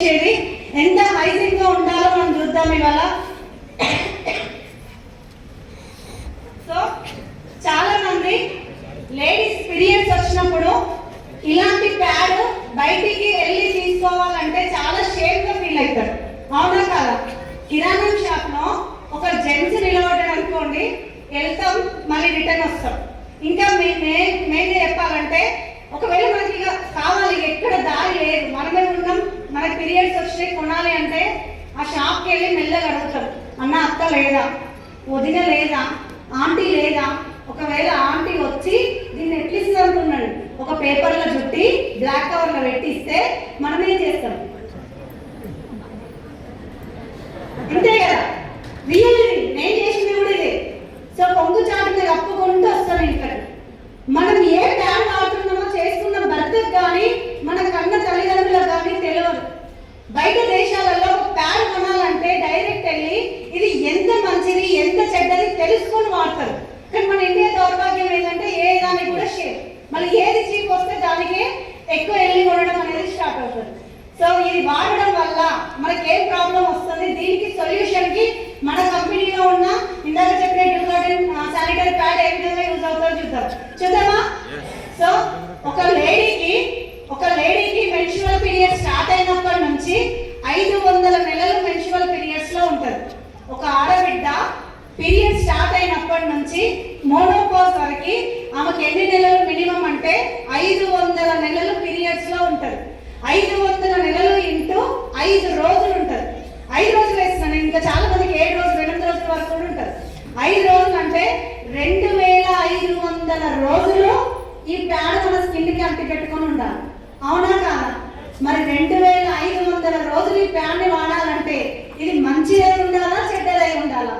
ఎంత హైజీన్ గా ఉండాలో మనం చూద్దాం ఇవాళ. సో చాలా మంది లేడీస్ పీరియడ్స్ వచ్చినప్పుడు ఇలాంటి ప్యాడ్ బయటికి వెళ్ళి తీసుకోవాలంటే చాలా షేమ్ గా ఫీల్ అవుతారు, అవునా కాదా? కిరాణం షాప్ లో ఒక జెంట్స్ నిలబడ్డాడు అనుకోండి, వెళ్తాం మళ్ళీ రిటర్న్ వస్తాం. ఇంకా మెయిన్ చెప్పాలంటే ఒకవేళ మనకి కావాలి, ఎక్కడ దారి లేదు, మనమే ఉన్నాం, మనకి పీరియడ్స్ వచ్చినాయి కొనాలి అంటే ఆ షాప్కి వెళ్ళి మెల్లగా అడుగుతాం, అన్న అత్త లేదా, వదిన లేదా, ఆంటీ లేదా. ఒకవేళ ఆంటీ వచ్చి దీన్ని ఎట్లిస్తుంది అనుకున్నాడు, ఒక పేపర్లో చుట్టి బ్లాక్ కవర్లో పెట్టిస్తే మనం ఏం చేస్తాం? అంతే కదా, రియల్ ఇది, నేను చేసింది కూడా ఇదే. సో కొంగు చాటు మీద కప్పుకుంటూ వస్తాం ఇంటికి. మనం ఏ ప్యాన్ వాడుతున్నామో చేసుకున్న భర్తకు కానీ మన కన్న తల్లిదండ్రులకు కానీ తెలియదు. బయట దేశాలలో ప్యాడ్ కొనాలంటే డైరెక్ట్ వెళ్ళి ఇది ఎంత మంచిది ఎంత చెడ్డది తెలుసుకొని వాడతారు. కానీ మన ఇండియా దౌర్భాగ్యం ఏంటంటే ఏ దానికి కూడా షేర్, మళ్ళీ ఏది చీప్ వస్తే దానికే ఎక్కువ వెళ్ళి కొనడం అనేది స్టార్ట్ అవుతుంది. సో ఇది వాడడం వల్ల మనకి ఏం ప్రాబ్లం వస్తుంది, దీనికి సొల్యూషన్ కి మన కంపెనీలో ఉన్న ఇందాక చెప్పిన డ్యూగార్డెన్ శానిటరీ ప్యాడ్ ఏ విధంగా యూజ్ అవుతుందో చూద్దామా? సో ఒక లేడీకి మెన్స్ట్రువల్ పీరియడ్ స్టార్ట్ అయినప్పటి నుంచి 500 నెలలు మెన్స్ట్రువల్ పీరియడ్స్ లో ఉంటుంది. ఒక ఆడబిడ్డ పీరియడ్ స్టార్ట్ అయినప్పటి నుంచి మోనోపాజ్ వరకు ఆమెకు ఎన్ని నెలలు మినిమం అంటే 500 నెలలు పీరియడ్స్ లో ఉంటుంది. 500 నెలలు ఇంటూ 5 రోజులు ఉంటుంది. 5 రోజులు వేస్తున్నాను, ఇంకా చాలా మందికి 7 రోజులు 8 రోజుల వరకు కూడా ఉంటుంది. 5 రోజులు అంటే 2500 రోజులు ఈ ప్యాడ్ మన స్కిన్ కి అంటి పెట్టుకొని ఉండాలి, అవునా కాదా? మరి 2500 రోజులు ఈ ప్యాడ్ ని వాడాలంటే ఇది మంచిదై ఉండాలా చెడ్డదై ఉండాలా?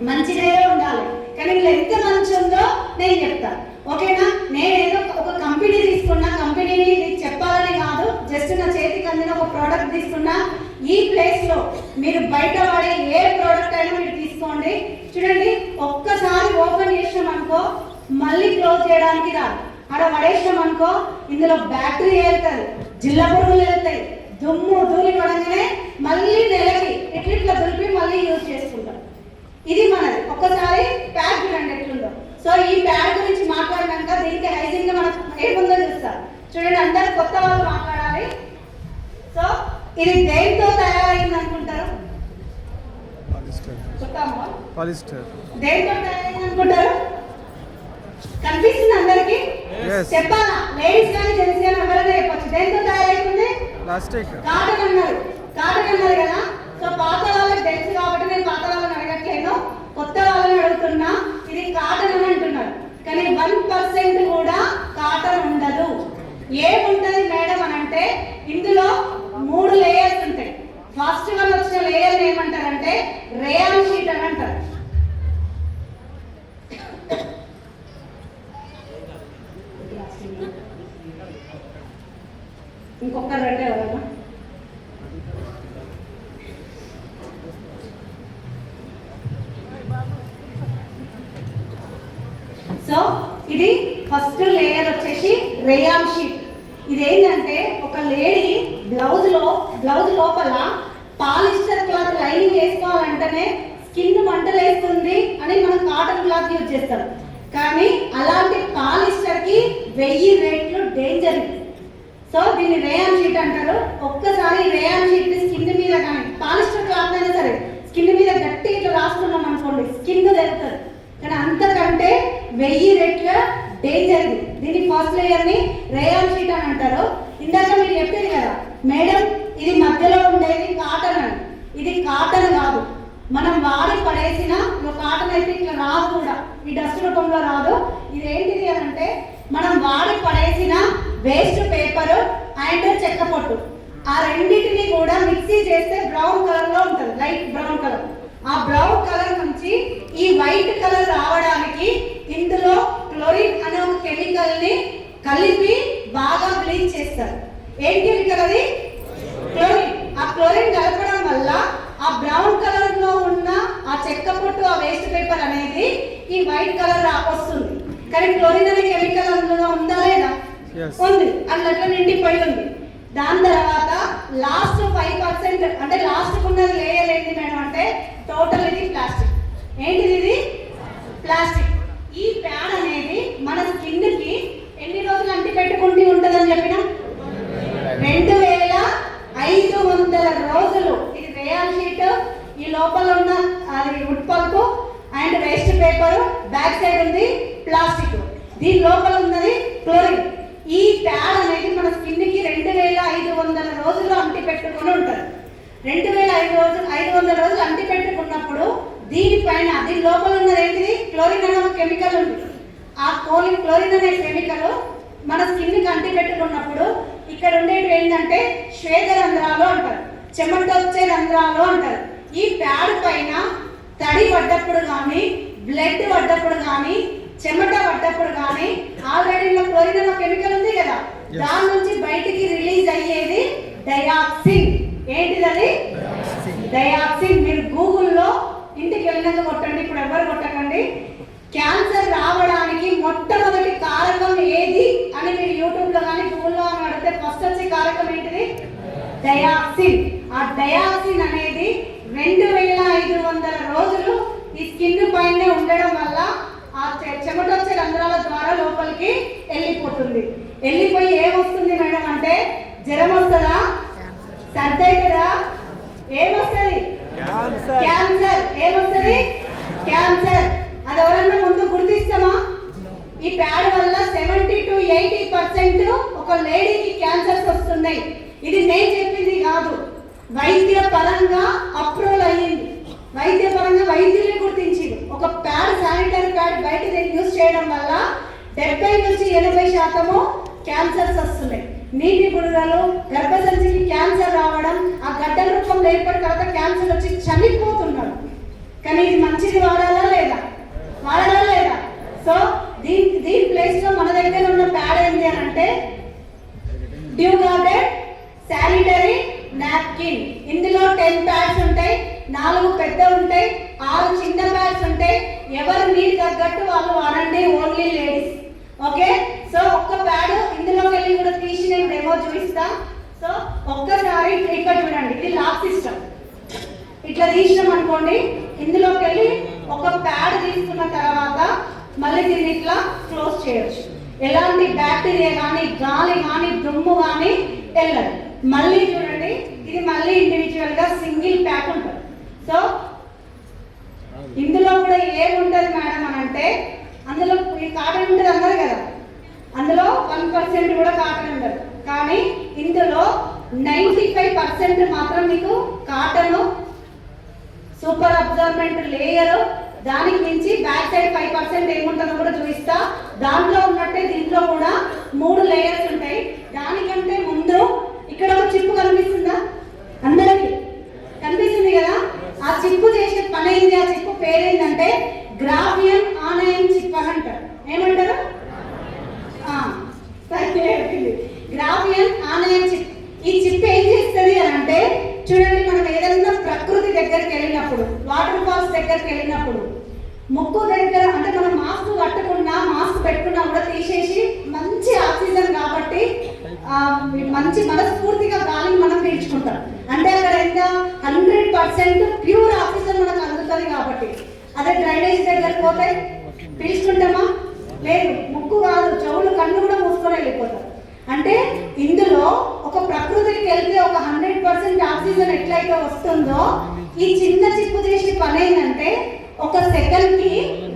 మంచిదే ఉండాలి. కానీ వీళ్ళు ఎంత మంచి ఉందో నేను చెప్తా, ఓకేనా? నేనేదో ఒక కంపెనీ తీసుకున్నా, కంపెనీని చెప్పాలని కాదు, జస్ట్ నా చేతికి అందిన ఒక ప్రోడక్ట్ తీసుకున్నా. ఈ ప్లేస్ లో మీరు బయట వాడే ఏ ప్రోడక్ట్ అయినా మీరు తీసుకోండి. చూడండి, ఒక్కసారి ఓపెన్ చేసినాం అనుకో మళ్ళీ క్లోజ్ చేయడానికి రాదు. అక్కడ పడేసినాం అనుకో ఇందులో బ్యాక్టీరియా వెళ్తాయి, జిల్ల పురుగులు వెళ్తాయి, దుమ్ము ధూళి పడంగానే మళ్ళీ నెలకి ఇట్లా దులిపి మళ్ళీ యూజ్ చేసుకుంటాం. ఇది మనది. ఒక్కసారి ప్యాడ్ చూడండి ఎట్లుందో. సో ఈ ప్యాడ్ గురించి మాట్లాడినాక దీనికి హైజీన్ గా మనం ఏముందో చూస్తారు. చూడండి, అందరు కొత్త వాళ్ళు మాట్లాడాలి. సో ఇది దేంతో తయారైంది అనుకుంటారు? దేంతో తయారైంది అనుకుంటారు? కనిపిస్తుంది అందరికి? చెప్పాలా? లేడీస్ కానీ జెంట్స్ కానీ ఎవరైనా చెప్పచ్చు. దేంతో తయారైతుంది? కాటన్ అన్నారు కదా. సో పాత వాళ్ళకి తెలుసు కాబట్టి నేను పాత వాళ్ళని అడగట్లేను, కొత్త వాళ్ళని అడుగుతున్నా. ఇది కాటన్ అని అంటున్నారు, కానీ 1% కూడా కాటన్ ఉండదు. ఏముంటది మేడం అని అంటే ఇందులో 3 లేయర్స్ ఉంటాయి. ఫస్ట్ వన్ వచ్చిన లేయర్ ఏమంటారంటే రేయాన్ షీట్ అని అంటారు. ఇంకొకరు అంటే ఎవరన్నా? సో ఇది ఫస్ట్ లేయర్ వచ్చేసి రేయాన్ షీట్. ఇదేంటంటే ఒక లేడీ బ్లౌజ్ లోపల పాలిస్టర్ క్లాత్ లైనింగ్ వేసుకోవాలంటేనే స్కిన్ మంటలేస్తుంది అని మనం కాటన్ క్లాత్ యూజ్ చేస్తాం. కానీ అలాంటి పాలిస్టర్ కి 1000 రెట్లు డేంజర్. సో దీన్ని రేయాన్ షీట్ అంటారు. ఒక్కసారి రేయాన్ షీట్ స్కిన్ మీద కానీ పాలిస్టర్ క్లాత్ అయినా సరే స్కిన్ మీద గట్టి ఇట్లా రాసుకున్నాం అనుకోండి, స్కిన్ తెలుస్తుంది. కానీ అంతకంటే 1000 రెట్ల డేంజర్. దీని ఫస్ట్ లేయర్ ని రేయాన్ షీట్ అని అంటారు. ఇందాక మీరు చెప్పేది కదా మేడం, ఇది మధ్యలో ఉండేది కాటన్ అని. ఇది కాటన్ కాదు, మనం వాడి పడేసిన కాటన్ అయితే ఇట్లా రాదు కూడా, ఈ డస్ట్ రూపంలో రాదు. ఇది ఏంటిది అని అంటే మనం వాడి పడేసిన వేస్ట్ పేపర్ అండ్ చెక్క పొట్టు, ఆ రెండింటిని కూడా మిక్సీ చేస్తే బ్రౌన్ కలర్ లో ఉంటుంది, లైట్ బ్రౌన్ కలర్. ఆ బ్రౌన్ కలర్ నుంచి ఈ వైట్ కలర్ రావడానికి ఇందులో క్లోరిన్ అనే ఒక కెమికల్ ని కలిపి బాగా బ్లీచ్ చేస్తారు. ఏం కెమికల్ అది? క్లోరిన్. ఆ క్లోరిన్ కలపడం వల్ల ఆ బ్రౌన్ కలర్ లో ఉన్న ఆ చెక్క పొట్టు, ఆ వేస్ట్ పేపర్ అనేది ఈ వైట్ కలర్ వస్తుంది. కానీ క్లోరిన్ అనే కెమికల్ అందులో ఉందా లేదా? ఉంది, అట్లా నిండిపోయి ఉంది. దాని తర్వాత లాస్ట్ 5% అంటే లాస్ట్ ఉన్నది లేయర్ ఏంటి మేడం అంటే టోటల్ ఇది ప్లాస్టిక్. ఏంటిది? ఇది ప్లాస్టిక్. ఈ ప్యాడ్ అనేది మన స్కిన్ కి ఎన్ని రోజులు అంటి పెట్టుకుంటూ ఉంటుందని చెప్పిన 2500 రోజులు. ఇది రేయాన్ షీట్, ఈ లోపల ఉన్న అది would pulp and waste paper, back side ఉంది ప్లాస్టిక్, దీని లోపల ఉన్నది క్లోరిన్. ఈ ప్యాడ్ అనేది మన స్కిన్ కి 2500 రోజులు అంటి పెట్టుకుని ఉంటుంది. 2500 రోజులు అంటి పెట్టుకున్నప్పుడు దీనిపైన దీని లోపల ఉన్నది ఏంటిది? క్లోరిన్ అనే ఒక కెమికల్ ఉంది. ఆ క్లోరిన్ అనే కెమికల్ మన స్కిన్ కి అంటి పెట్టుకున్నప్పుడు ఇక్కడ ఉండేవి ఏంటంటే శ్వేత రంధ్రాలు అంటారు, చెమట వచ్చే రంధ్రాలు అంటారు. ఈ ప్యాడ్ పైన తడి పడ్డప్పుడు కానీ, బ్లడ్ పడ్డప్పుడు కానీ, చెమట పడ్డప్పుడు కానీ ఆల్రెడీ క్లోరిన్ అనే కెమికల్ ఉంది కదా, దాని నుంచి బయటికి రిలీజ్ అయ్యేది డయాక్సిన్. ఏంటిది? అది డయాక్సిన్. మీరు గూగుల్లో ఇంటికి వెళ్ళినాక కొట్టండి, ఇప్పుడు ఎవరు కొట్టకండి. క్యాన్సర్ రావడానికి మొట్టమొదటి కారకం ఏది అని మీరు యూట్యూబ్లో కానీ గూగుల్లో అని అడిగితే ఫస్ట్ వచ్చే కారకం ఏంటిది? డయాక్సిన్. ఆ డయాక్సిన్ అనేది 2500 రోజులు ఈ స్కిన్ పైన ఉండడం వల్ల ఆ చెమట వచ్చే రంధ్రాల ద్వారా లోపలికి వెళ్ళిపోతుంది. వెళ్ళిపోయి ఏమొస్తుంది మేడం అంటే జ్వరం వస్తుందా? సర్ది అవుతుందా? ఏమొస్తుంది? క్యాన్సర్. ఏమొస్తుంది? క్యాన్సర్. అది ఎవరన్నా ముందు గుర్తిస్తామా? ఈ ప్యాడ్ వల్ల 70 to 80% ఒక లేడీకి క్యాన్సర్స్ వస్తున్నాయి. ఇది నేను చెప్పింది కాదు, వైద్య పరంగా అప్రూవల్ అయ్యింది. వైద్య పరంగా వైద్యులే గుర్తించింది. ఒక ప్యాడ్, శానిటరీ ప్యాడ్ బయట యూజ్ చేయడం వల్ల 70 నుంచి 80% క్యాన్సర్స్ వస్తున్నాయి. నీటి బుడగలు, గర్భసంచికి క్యాన్సర్ రావడం, ఆ గడ్డల రూపంలో ఏర్పడిన తర్వాత క్యాన్సర్ వచ్చి చనిపోతున్నారు. కానీ ఇది మంచిది వాడాలా లేదా? వాడాలా లేదా? సో దీని ప్లేస్ లో మన దగ్గర ఉన్న ప్యాడ్ ఏంటి అని అంటే డ్యూ గార్డెడ్ శానిటరీ నాప్కిన్. ఇందులో 10 ప్యాడ్స్ ఉంటాయి, 4 పెద్ద ఉంటాయి, 6 చిన్న ప్యాడ్స్ ఉంటాయి. ఎవరు నీరు తగ్గట్టు వాళ్ళు వాడండి, ఓన్లీ లేడీస్. ఓకే, సో ఒక్క ప్యాడ్ ఇందులోకి వెళ్ళి కూడా తీసి నేను డెమో చూపిస్తా. సో ఒక్కసారి ఇక్కడ చూడండి, ఇది లాక్ సిస్టమ్. ఇట్లా తీసినాం అనుకోండి, ఇందులోకి వెళ్ళి ఒక ప్యాడ్ తీసుకున్న తర్వాత మళ్ళీ దీన్ని ఇట్లా క్లోజ్ చేయొచ్చు. ఎలాంటి బ్యాక్టీరియా కానీ, గాలి కానీ, దుమ్ము కానీ వెళ్ళదు. మళ్ళీ చూడండి, ఇది మళ్ళీ ఇండివిజువల్ గా సింగిల్ ప్యాక్ ఉంటుంది. సో ఇందులో కూడా ఏముంటుంది మేడం అని అంటే అందులో కాటన్ ఉంటుంది అన్నారు కదా, అందులో 1% కూడా కాటన్ ఉండదు. కానీ ఇందులో 95% మాత్రం మీకు కాటన్, సూపర్ అబ్జర్మెంట్ లేయర్, దానికి మించి బ్యాక్ సైడ్ 5% ఏముంటుందో కూడా చూపిస్తా. దాంట్లో ఉన్నట్టే దీంట్లో కూడా 3 లేయర్స్ ఉంటాయి. దానికంటే ముందు ఇక్కడ ఒక చిప్పు కనిపిస్తుందా? అందరికి కనిపిస్తుంది కదా. ఆ చిప్పు చేసే పని ఏంటి? ఆ చిప్పు పేరేంటంటే గ్రాఫియన్ ఆనయన్ చిప్ అని అంటారు. ఏమంటారు? గ్రాఫియన్ ఆనయన్ చిప్. ఈ చిప్ ఏం చేస్తుంది అని అంటే చూడండి, మనం ఏదైనా ప్రకృతి దగ్గరికి వెళ్ళినప్పుడు, వాటర్ ఫాల్స్ దగ్గరికి వెళ్ళినప్పుడు, ముక్కు దగ్గర అంటే మనం మాస్క్ కట్టుకున్నా, మాస్క్ పెట్టుకున్నా కూడా తీసేసి మంచి ఆక్సిజన్ కాబట్టి మంచి మనస్ఫూర్తిగా గాలిని మనం పీల్చుకుంటాం. అంటే అక్కడ ఎంత 100% ప్యూర్ ఆక్సిజన్ మనకు అందుతుంది కాబట్టి. అదే డ్రైనేజ్ దగ్గరికి పోతే పీల్చుకుంటామా? లేదు. ముక్కు కాదు, చెవులు, కన్ను కూడా మూసుకొని వెళ్ళిపోతారు. అంటే ఇందులో ఒక ప్రకృతికి వెళ్తే ఒక 100% ఆక్సిజన్ ఎట్లయితే వస్తుందో, ఈ చిన్న చిప్పు చేసే పని ఏంటంటే ఒక సెకండ్ కి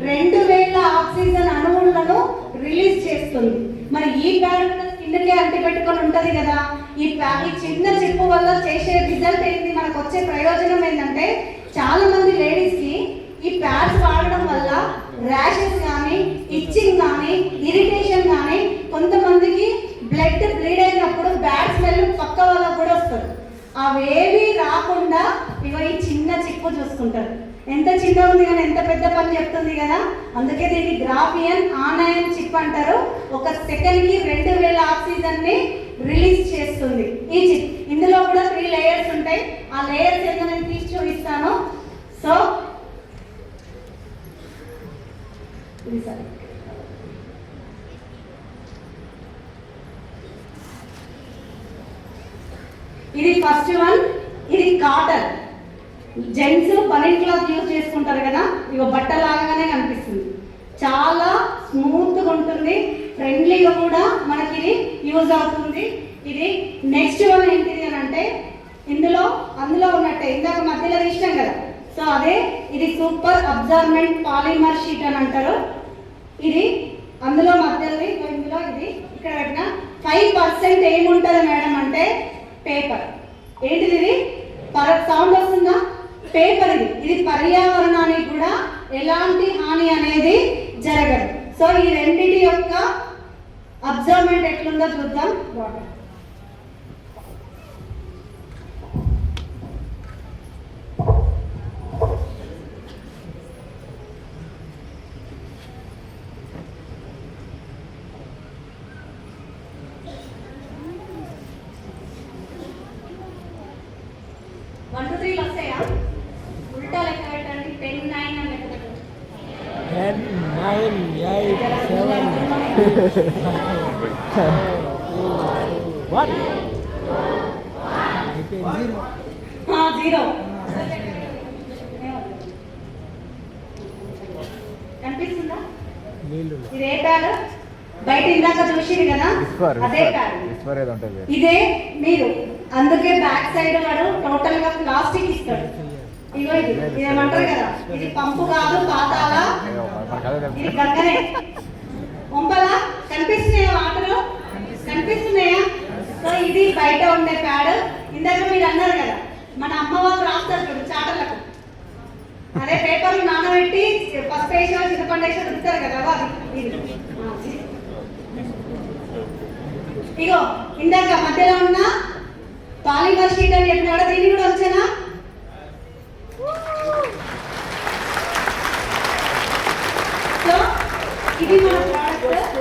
2000 ఆక్సిజన్ అణువులను రిలీజ్ చేస్తుంది. మరి ఈ ప్యాడ్ స్కిన్ కి అంటి పెట్టుకొని ఉంటది కదా, ఈ చిన్న చిప్పు వల్ల చేసే రిజల్ట్ ఏంటి? మనకు వచ్చే ప్రయోజనం ఏంటంటే చాలా మంది లేడీస్ కి ఈ ప్యాడ్స్ వాడడం వల్ల ర్యాషెస్ కానీ, ఇచ్చింగ్ కానీ, ఇరిటేషన్ కానీ, కొంతమందికి బ్లడ్ బ్లీడ్ అయినప్పుడు బ్యాడ్ స్మెల్ పక్క వాళ్ళకు కూడా వస్తుంది. అవేవి రాకుండా ఇగో ఈ చిన్న చిప్పు చూసుకుంటారు. ఎంత చిన్న ఉంది కానీ ఎంత పెద్ద పని చెప్తుంది కదా. అందుకే దీన్ని గ్రాఫియన్ ఆనయన్ చిప్ అంటారు. ఒక సెకండ్ కి 2000 ఆక్సిజన్ ని రిలీజ్ చేస్తుంది ఈ చిప్. ఇందులో కూడా 3 లేయర్స్ ఉంటాయి. ఆ లేయర్స్ ఏదో నేను తీసి చూపిస్తాను. సో ఇది సరే, ఇది ఫస్ట్ వన్, ఇది కాటన్. జెంట్స్ బనీన్ క్లాత్ యూజ్ చేసుకుంటారు కదా, ఇక బట్టలాగానే కనిపిస్తుంది, చాలా స్మూత్గా ఉంటుంది, ఫ్రెండ్లీగా కూడా మనకి ఇది యూజ్ అవుతుంది. ఇది నెక్స్ట్ వన్ ఏంటిది అని అంటే అందులో ఉన్నట్టే ఇందాక మధ్యలో ఇష్టం కదా, సో అదే ఇది సూపర్ అబ్జర్వ్మెంట్ పాలిమర్ షీట్ అని అంటారు. ఇది అందులో మధ్యలో ఇందులో ఇది ఇక్కడ పెట్టిన 5% ఏముంటుంది మేడం అంటే పేపర్. ఏంటిది ఇది? సౌండ్ వస్తుందా? పేపర్. ఇది పర్యావరణానికి కూడా ఎలాంటి హాని అనేది జరగదు. సో ఈ రెండింటి యొక్క అబ్జర్వ్మెంట్ ఎట్లుందో చూద్దాం. వన్ టూ త్రీలు వస్తాయా? ఉల్టా లెక్క పెట్టండి. 10 9 అని లెక్క పెట్టండి. 10 9 8 7 what? 0 కనిపిస్తుందా? ఇది ఏ ప్యాడ్? బయట ఇందాక చూసింది కదా, అదే ప్యాడ్. ఇదే మీరు అందుకే బ్యాక్ సైడ్ వాడు టోటల్ గా ప్లాస్టిక్ ఇస్తాడు. ఇగో ఇది ఏమంటారు కదా, ఇది పంపు కాదు పాతాల, ఇది గగ్గనే పంపలా. కనిపిస్తున్నాయా? వాటర్ కనిపిస్తున్నాయా? సో ఇది బయట ఉండే ప్యాడ్. ఇందాక మీరు అన్నారు కదా, మన అమ్మ వాళ్ళు రాస్తారు చూడు చాటలకు, అదే పేపర్లు నానబెట్టి ఫస్ట్ వేసో చింతపండు వేసో రుద్దుతారు కదా, అది ఇది. ఇగో ఇందాక మధ్యలో ఉన్న పాలిమర్ షీట్ అని చెప్పినాడు, దీన్ని కూడా వచ్చానా? సో ఇది మన ప్రోడక్ట్.